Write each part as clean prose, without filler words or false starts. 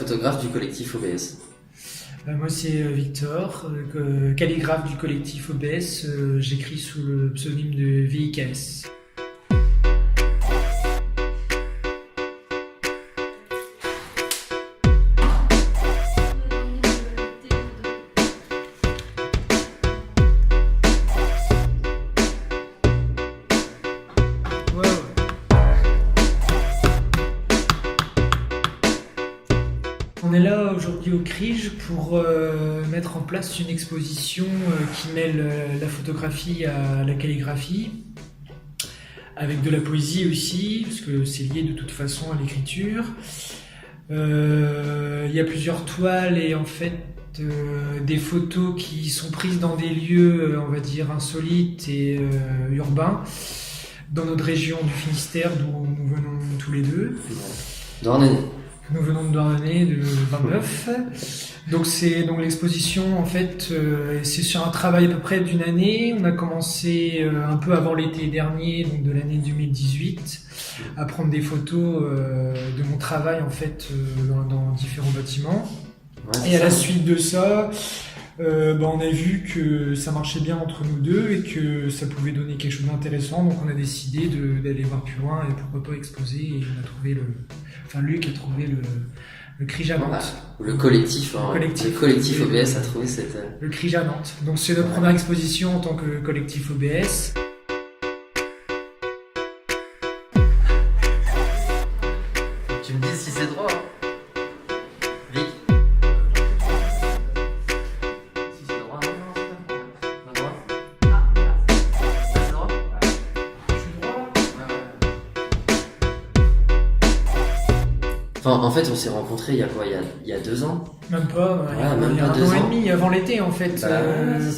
photographe du collectif OBS. Moi c'est Victor, calligraphe du collectif OBS, j'écris sous le pseudonyme de VIKS. On est là aujourd'hui au CRIJ pour mettre en place une exposition qui mêle la photographie à la calligraphie, avec de la poésie aussi, parce que c'est lié de toute façon à l'écriture. Il y a plusieurs toiles et en fait des photos qui sont prises dans des lieux, on va dire, insolites et urbains, dans notre région du Finistère, d'où nous venons tous les deux. Douarnenez. Nous venons de Douarnenez, de 29. Donc l'exposition, en fait, c'est sur un travail à peu près d'une année. On a commencé un peu avant l'été dernier, donc de l'année 2018, à prendre des photos de mon travail, en fait, dans différents bâtiments. Ouais, et à la suite de ça, on a vu que ça marchait bien entre nous deux et que ça pouvait donner quelque chose d'intéressant. Donc on a décidé d'aller voir plus loin et pourquoi pas exposer. Et on a trouvé Luc a trouvé le CRIJ à Nantes. Le collectif OBS a trouvé cette... Le CRIJ à Nantes. Donc c'est notre première exposition en tant que collectif OBS. Tu me dis si c'est droit, hein. Enfin, en fait, on s'est rencontrés il y a quoi, il y a 2 ans? Même pas, il y a 1 an et demi, avant l'été en fait,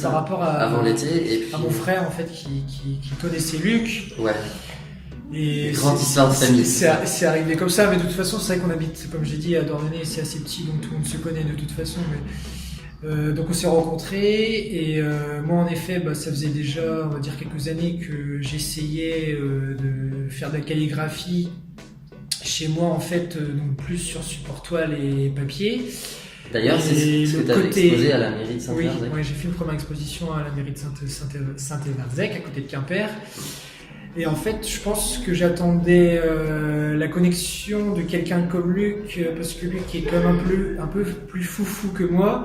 par rapport avant l'été, et puis... à mon frère en fait qui connaissait Luc. Ouais. Et grande histoire de famille. C'est arrivé comme ça, mais de toute façon, c'est vrai qu'on habite, comme j'ai dit, à Douarnenez, c'est assez petit, donc tout le monde se connaît de toute façon. Mais, donc on s'est rencontrés, et moi en effet, ça faisait déjà, on va dire, quelques années que j'essayais de faire de la calligraphie chez moi en fait, donc plus sur support toile et papier. D'ailleurs, c'est ce que tu avais exposé à la mairie de Saint-Évarzec. Oui, j'ai fait une première exposition à la mairie de Saint-Évarzec, à côté de Quimper. Et en fait, je pense que j'attendais la connexion de quelqu'un comme Luc, parce que Luc est quand même un peu plus foufou que moi.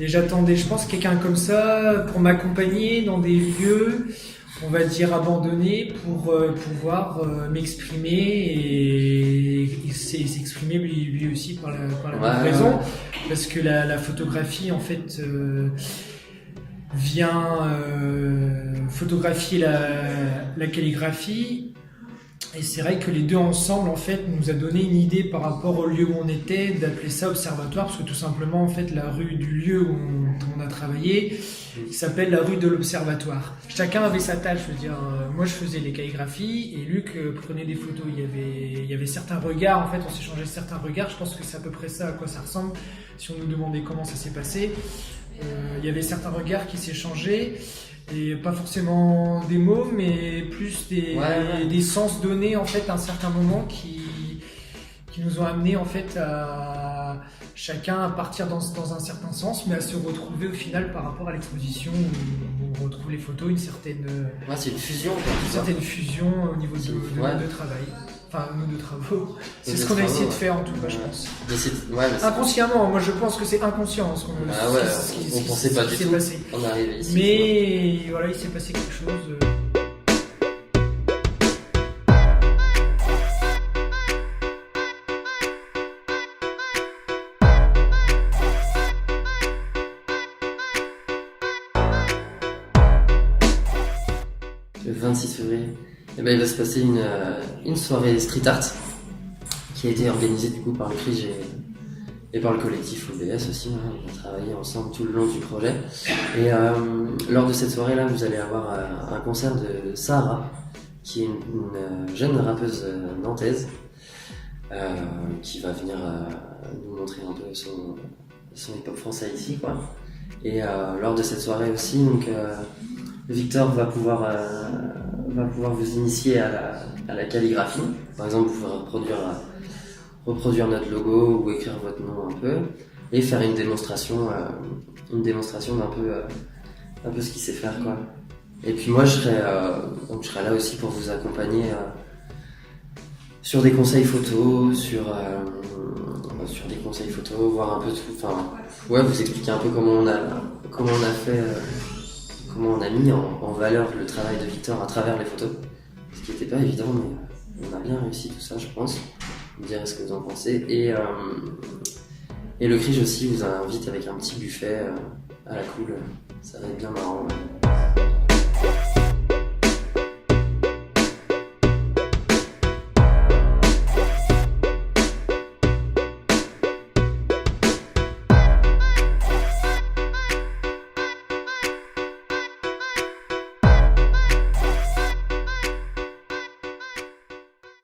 Et j'attendais, je pense, quelqu'un comme ça pour m'accompagner dans des lieux, on va dire, abandonnés, pour pouvoir m'exprimer et s'exprimer lui aussi par la bonne raison. Parce que la photographie, en fait, vient photographier la calligraphie. Et c'est vrai que les deux ensemble, en fait, nous a donné une idée par rapport au lieu où on était, d'appeler ça observatoire, parce que tout simplement, en fait, la rue du lieu où on a travaillé s'appelle la rue de l'Observatoire. Chacun avait sa tâche, je veux dire, moi je faisais les calligraphies et Luc prenait des photos. Il y avait certains regards, en fait, on s'échangeait certains regards. Je pense que c'est à peu près ça à quoi ça ressemble, si on nous demandait comment ça s'est passé. Il y avait certains regards qui s'échangeaient. Et pas forcément des mots, mais plus des sens donnés en fait à un certain moment qui nous ont amenés en fait à chacun à partir dans un certain sens, mais à se retrouver au final par rapport à l'exposition où on retrouve les photos, une certaine c'est une fusion, certaine fusion au niveau de nos travail. Enfin, nos deux travaux. C'est ce qu'on a essayé de faire en tout cas, je pense. Inconsciemment, moi je pense que c'est inconscient ce qu'on on pensait pas du tout. Passé. On est arrivé ici. Mais voilà, il s'est passé quelque chose. Le 26 février. Il va se passer une soirée street art qui a été organisée du coup par le CRIJ et par le collectif OBS aussi. On a travaillé ensemble tout le long du projet. Et lors de cette soirée-là, vous allez avoir un concert de Sahara, qui est une jeune rappeuse nantaise qui va venir nous montrer un peu son hip-hop français ici, quoi. Et lors de cette soirée aussi, donc Victor va pouvoir vous initier à la calligraphie. Par exemple, vous pouvez reproduire reproduire notre logo ou écrire votre nom un peu et faire une démonstration d'un peu ce qu'il sait faire, quoi. Et puis moi je serai là aussi pour vous accompagner sur des conseils photos, sur des conseils photos, voir un peu tout, enfin ouais, vous expliquer un peu comment on a fait, comment on a mis en valeur le travail de Victor à travers les photos, ce qui n'était pas évident, mais on a bien réussi tout ça, je pense. Vous me direz ce que vous en pensez. Et le Crige aussi vous invite avec un petit buffet à la cool, ça va être bien marrant. Ouais.